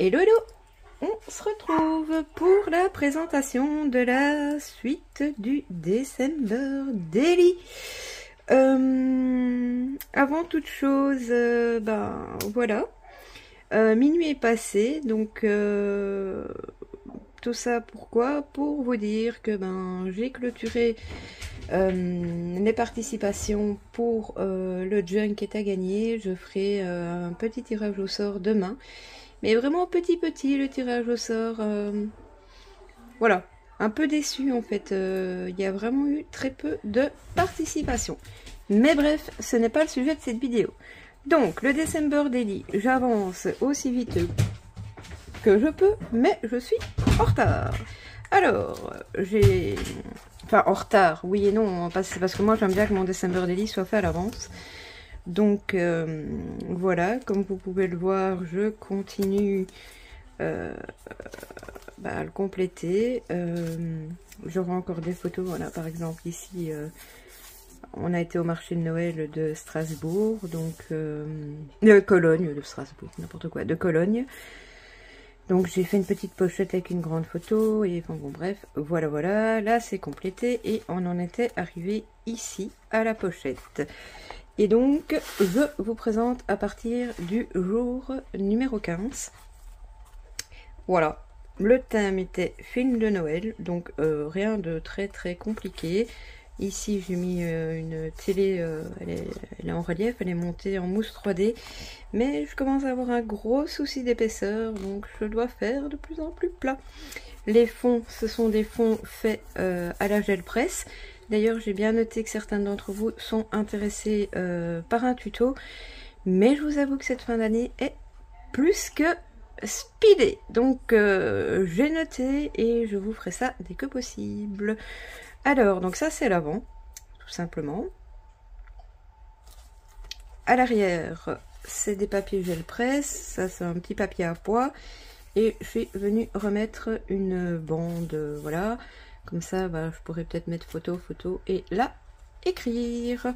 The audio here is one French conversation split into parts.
Hello, hello! On se retrouve pour la présentation de la suite du December Daily. Avant toute chose, voilà. Minuit est passé, donc tout ça pourquoi? Pour vous dire que j'ai clôturé les participations pour le junk est à gagner. Je ferai un petit tirage au sort demain. Mais vraiment petit le tirage au sort. Voilà, un peu déçu en fait. Il y a vraiment eu très peu de participation. Mais bref, ce n'est pas le sujet de cette vidéo. Donc, le December Daily, j'avance aussi vite que je peux, mais je suis en retard. Alors, j'ai... Enfin, en retard, oui et non, c'est parce que moi j'aime bien que mon December Daily soit fait à l'avance. Donc voilà, comme vous pouvez le voir, je continue à le compléter. J'aurai encore des photos, voilà, par exemple ici, on a été au marché de Noël de Strasbourg, donc de Cologne, de Strasbourg, n'importe quoi, de Cologne. Donc j'ai fait une petite pochette avec une grande photo, et enfin bon bref, voilà, là c'est complété, et on en était arrivé ici, à la pochette. Et donc, je vous présente à partir du jour numéro 15. Voilà, le thème était film de Noël, donc rien de très compliqué. Ici, j'ai mis une télé, elle est en relief, elle est montée en mousse 3D. Mais je commence à avoir un gros souci d'épaisseur, donc je dois faire de plus en plus plat. Les fonds, ce sont des fonds faits à la gel presse. D'ailleurs, j'ai bien noté que certains d'entre vous sont intéressés par un tuto. Mais je vous avoue que cette fin d'année est plus que speedée. Donc, j'ai noté et je vous ferai ça dès que possible. Alors, donc ça, c'est l'avant, tout simplement. À l'arrière, c'est des papiers gel presse. Ça, c'est un petit papier à pois. Et je suis venue remettre une bande, voilà. Comme ça, je pourrais peut-être mettre photo, et là, écrire.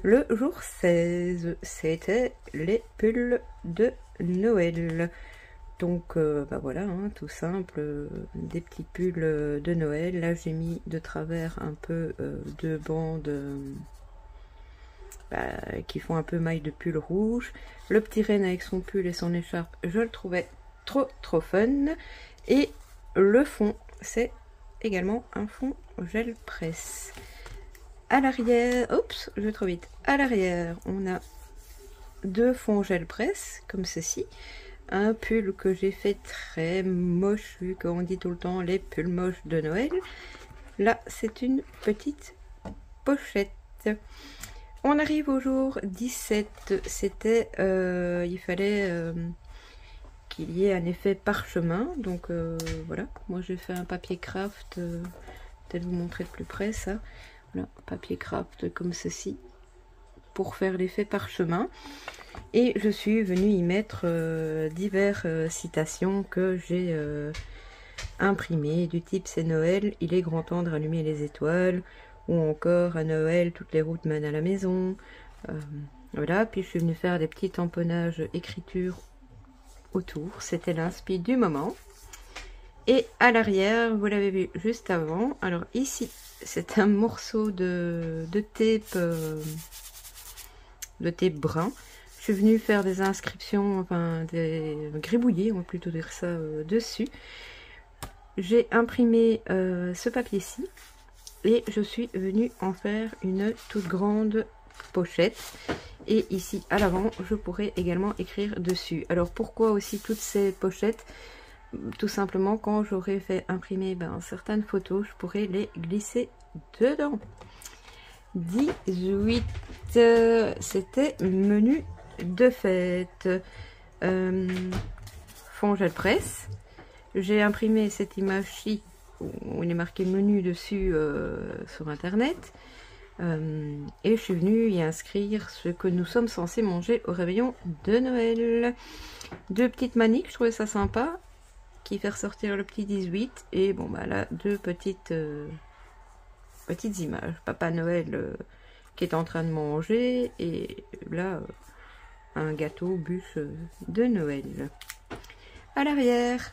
Le jour 16, c'était les pulls de Noël. Donc, voilà, hein, tout simple, des petits pulls de Noël. Là, j'ai mis de travers un peu de bandes qui font un peu maille de pull rouge. Le petit renne avec son pull et son écharpe, je le trouvais trop fun. Et le fond, c'est également un fond gel presse. À l'arrière, oups, je vais trop vite. À l'arrière, on a deux fonds gel presse, comme ceci. Un pull que j'ai fait très moche, vu qu'on dit tout le temps les pulls moches de Noël. Là, c'est une petite pochette. On arrive au jour 17. C'était, il fallait qu'il y ait un effet parchemin. Donc voilà, moi j'ai fait un papier craft, peut-être vous montrer de plus près ça. Voilà, papier craft comme ceci, pour faire l'effet parchemin. Et je suis venue y mettre diverses citations que j'ai imprimées, du type c'est Noël, il est grand temps de rallumer les étoiles, ou encore à Noël, toutes les routes mènent à la maison. Voilà, puis je suis venue faire des petits tamponnages écriture autour, c'était l'inspi du moment. Et à l'arrière, vous l'avez vu juste avant, alors ici c'est un morceau de tape brun. Je suis venue faire des inscriptions, enfin des gribouillés, on va plutôt dire ça, dessus. J'ai imprimé ce papier-ci et je suis venue en faire une toute grande pochette. Et ici à l'avant, je pourrais également écrire dessus. Alors pourquoi aussi toutes ces pochettes? Tout simplement, quand j'aurai fait imprimer certaines photos, je pourrais les glisser dedans. 18, c'était menu de fête. Fond gel presse. J'ai imprimé cette image-ci où il est marqué menu dessus sur internet. Et je suis venue y inscrire ce que nous sommes censés manger au réveillon de Noël. Deux petites maniques, je trouvais ça sympa, qui fait ressortir le petit 18. Et bon là, deux petites images. Papa Noël qui est en train de manger, et là un gâteau bûche de Noël. à l'arrière.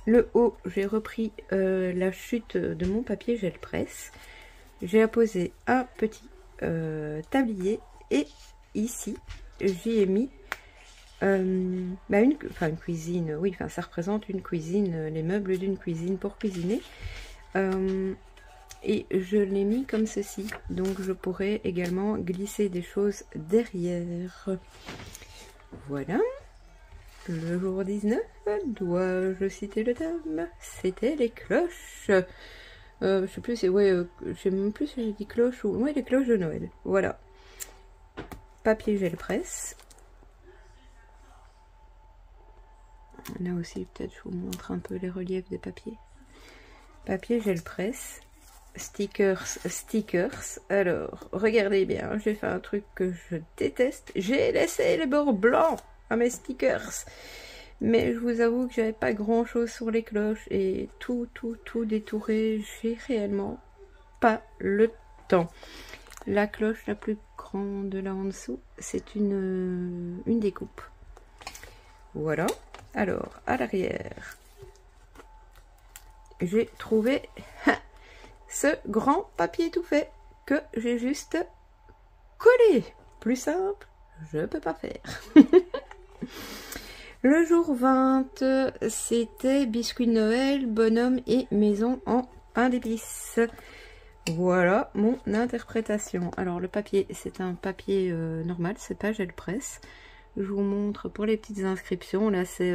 Le haut, j'ai repris la chute de mon papier gel presse. J'ai apposé un petit tablier et ici, j'y ai mis une cuisine. Oui, enfin, ça représente une cuisine, les meubles d'une cuisine pour cuisiner. Et je l'ai mis comme ceci. Donc, je pourrais également glisser des choses derrière. Voilà. Le jour 19, dois-je citer le thème? C'était les cloches. Je sais plus, je sais même plus si j'ai dit cloches ou... Ouais, les cloches de Noël. Voilà. Papier gel presse. Là aussi, peut-être je vous montre un peu les reliefs des papiers. Papier gel presse. Stickers. Alors, regardez bien, j'ai fait un truc que je déteste. J'ai laissé les bords blancs à mes stickers. Mais je vous avoue que j'avais pas grand chose sur les cloches et tout détouré. J'ai réellement pas le temps. La cloche la plus grande là en dessous, c'est une découpe. Voilà. Alors, à l'arrière, j'ai trouvé ce grand papier tout fait que j'ai juste collé. Plus simple, je peux pas faire. Le jour 20, c'était biscuit de Noël, bonhomme et maison en pain d'épices. Voilà mon interprétation. Alors le papier, c'est un papier normal, c'est pas gel presse. Je vous montre pour les petites inscriptions. Là, c'est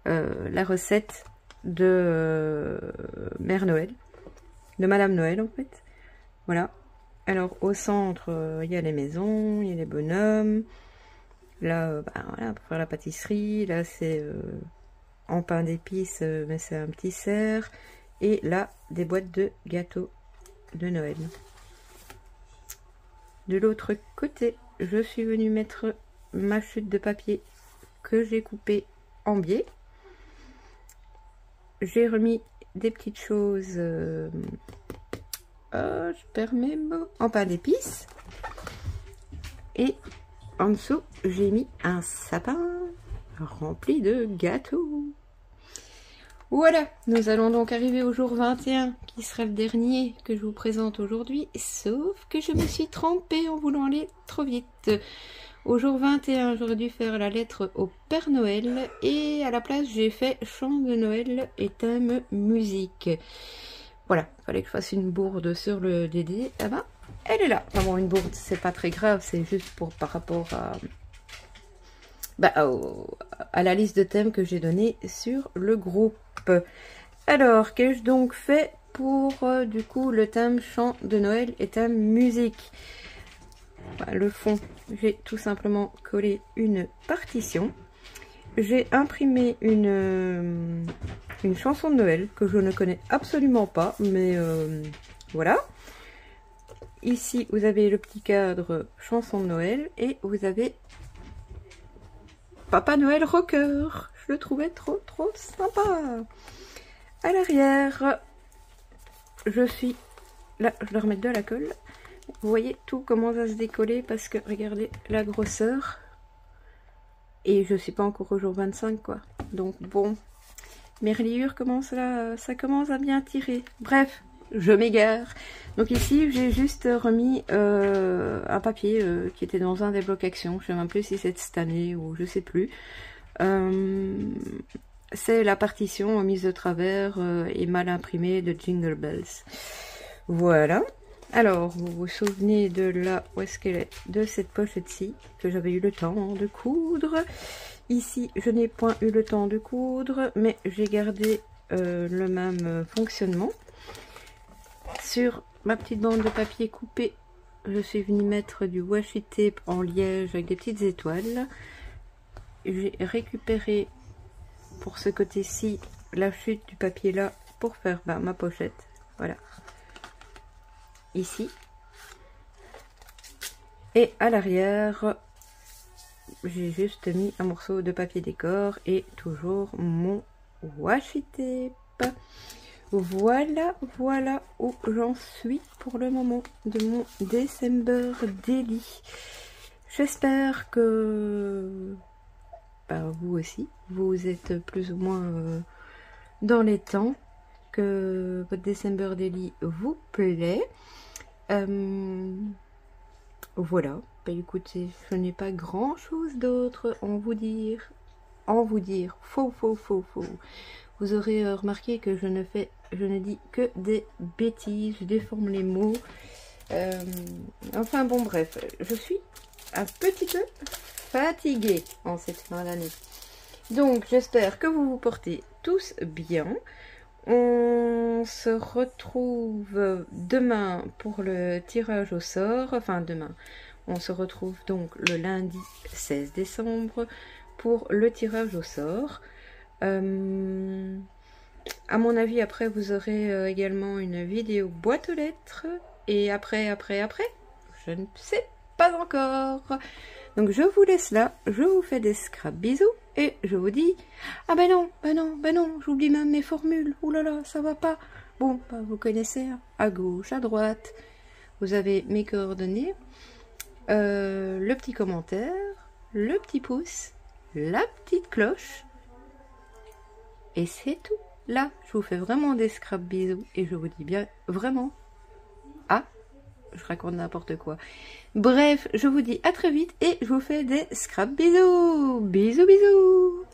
la recette de Mère Noël, de Madame Noël en fait. Voilà. Alors au centre, il y a les maisons, il y a les bonhommes. Là, voilà, pour faire la pâtisserie. Là, c'est en pain d'épices, mais c'est un petit cerf. Et là, des boîtes de gâteaux de Noël. De l'autre côté, je suis venue mettre ma chute de papier que j'ai coupée en biais. J'ai remis des petites choses, je perds mes mots, en pain d'épices. Et en dessous, j'ai mis un sapin rempli de gâteaux. Voilà, nous allons donc arriver au jour 21, qui sera le dernier que je vous présente aujourd'hui, sauf que je me suis trompée en voulant aller trop vite. Au jour 21, j'aurais dû faire la lettre au Père Noël, et à la place, j'ai fait chant de Noël et thème musique. Voilà, il fallait que je fasse une bourde sur le DD. Ah ben, elle est là. Enfin bon, une bourde, c'est pas très grave, c'est juste pour par rapport à la liste de thèmes que j'ai donnée sur le groupe. Alors, qu'ai-je donc fait pour du coup le thème chant de Noël et thème musique? Le fond, j'ai tout simplement collé une partition. J'ai imprimé une chanson de Noël que je ne connais absolument pas, mais voilà. Ici, vous avez le petit cadre chanson de Noël et vous avez Papa Noël rocker. Je le trouvais trop sympa. À l'arrière, je suis là, je dois remettre de la colle. Vous voyez tout commence à se décoller parce que regardez la grosseur. Et je suis pas encore au jour 25 quoi. Donc bon, mes reliures commencent là, ça commence à bien tirer. Bref, je m'égare. Donc ici j'ai juste remis un papier qui était dans un des blocs action. Je sais même plus si c'est cette année ou je sais plus. C'est la partition mise de travers et mal imprimée de Jingle Bells. Voilà. Alors, vous vous souvenez de là, où est-ce qu'elle est, de cette pochette-ci, que j'avais eu le temps de coudre. Ici, je n'ai point eu le temps de coudre, mais j'ai gardé le même fonctionnement. Sur ma petite bande de papier coupée, je suis venue mettre du washi tape en liège avec des petites étoiles. J'ai récupéré pour ce côté-ci la chute du papier là pour faire ma pochette. Voilà. Ici. Et à l'arrière, j'ai juste mis un morceau de papier décor et toujours mon washi tape. Voilà où j'en suis pour le moment de mon December Daily. J'espère que bah, vous aussi, vous êtes plus ou moins dans les temps, que votre December Daily vous plaît. Voilà, bah, écoutez, je n'ai pas grand chose d'autre à vous dire. Faux. Vous aurez remarqué que je ne dis que des bêtises, je déforme les mots. Enfin bon, bref, je suis un petit peu fatiguée en cette fin d'année. Donc, j'espère que vous vous portez tous bien. On se retrouve demain pour le tirage au sort. Enfin, demain. On se retrouve donc le lundi 16 décembre pour le tirage au sort. À mon avis, après, vous aurez également une vidéo boîte aux lettres. Et après, je ne sais pas encore. Donc, je vous laisse là. Je vous fais des scraps bisous. Et je vous dis... Ah ben non, j'oublie même mes formules. Ouh là là, ça va pas. Bon, bah, vous connaissez, hein, à gauche, à droite. Vous avez mes coordonnées. Le petit commentaire. Le petit pouce. La petite cloche. Et c'est tout. Là, je vous fais vraiment des scraps bisous. Et je vous dis bien, vraiment. Ah, je raconte n'importe quoi. Bref, je vous dis à très vite et je vous fais des scraps bisous. Bisous.